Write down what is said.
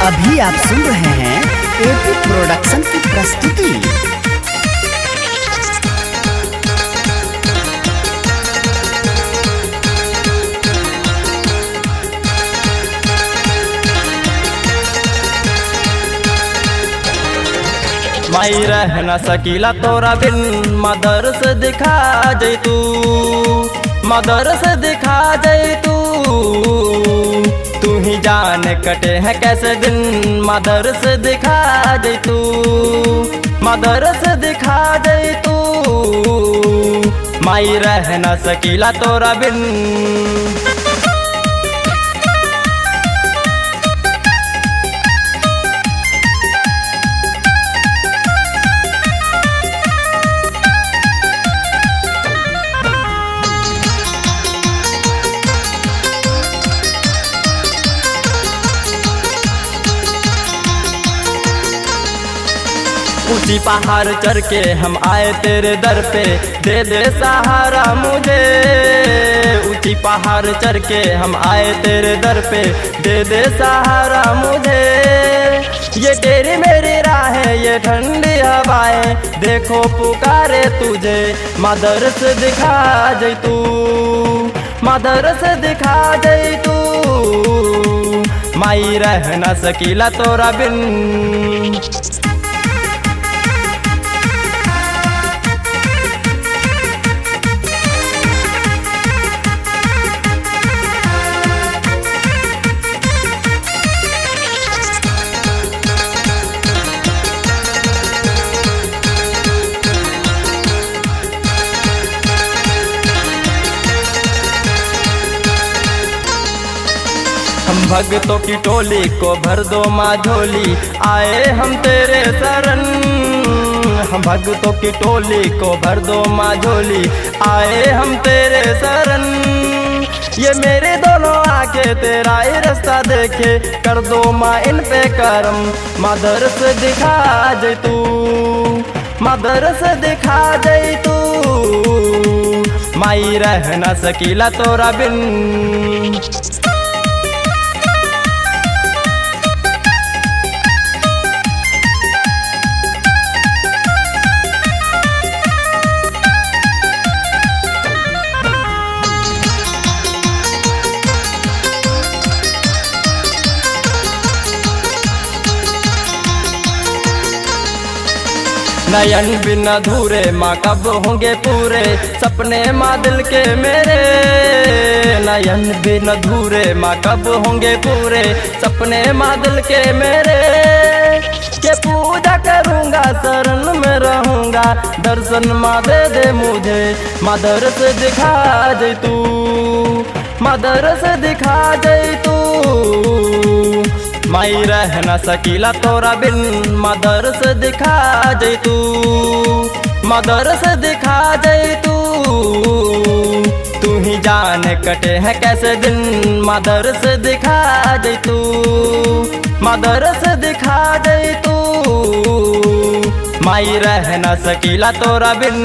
अभी आप सुन रहे हैं एपी प्रोडक्शन की प्रस्तुति। माई रह न सकीला तोरा बिन, मदर से दिखा जई तू, मदर से दिखा जई तू। तू ही जाने कटे हैं कैसे दिन, मदर से दिखा जई तू, मदर से दिखा जई तू। माई रह न सकीला तोरा बिन। ऊंची पहाड़ चढ़ के हम आए तेरे दर पे, दे दे सहारा मुझे। ऊंची पहाड़ चढ़ के हम आए तेरे दर पे, दे दे सहारा मुझे। ये तेरी मेरी राहें, ये ठंडी हवाएं, देखो पुकारे तुझे। मदर से दिखा जई तू, मदर से दिखा जई तू। माई रह न सकीला तोरा बिन। हम भक्तों की टोली को भर दो माँ झोली, आए हम तेरे शरण। हम भक्तों की टोली को भर दो माँ झोली, आए हम तेरे शरण। ये मेरे दोनों आंखें तेरा ही रास्ता देखे, कर दो माँ इन पे करम। मदर से दिखा जई तू, मदर से दिखा जई तू। माई रह न सकीला तोरा बिन। नयन बिन अधूरे माँ कब होंगे पूरे, सपने माँ दिल के मेरे। नयन बिन अधूरे माँ कब होंगे पूरे, सपने माँ दिल के मेरे। के पूजा करूँगा शरण में रहूँगा, दर्शन माँ दे दे मुझे। मदर से दिखा जई तू, मदर से दिखा जई तू। माई रह न सकीला तोरा बिन, मदर से दिखा जई तू, मदर से दिखा जई तू। तू ही जाने कटे हैं कैसे दिन, मदर से दिखा जई तू, मदर से दिखा जई तू। माई रह न सकीला तोरा बिन।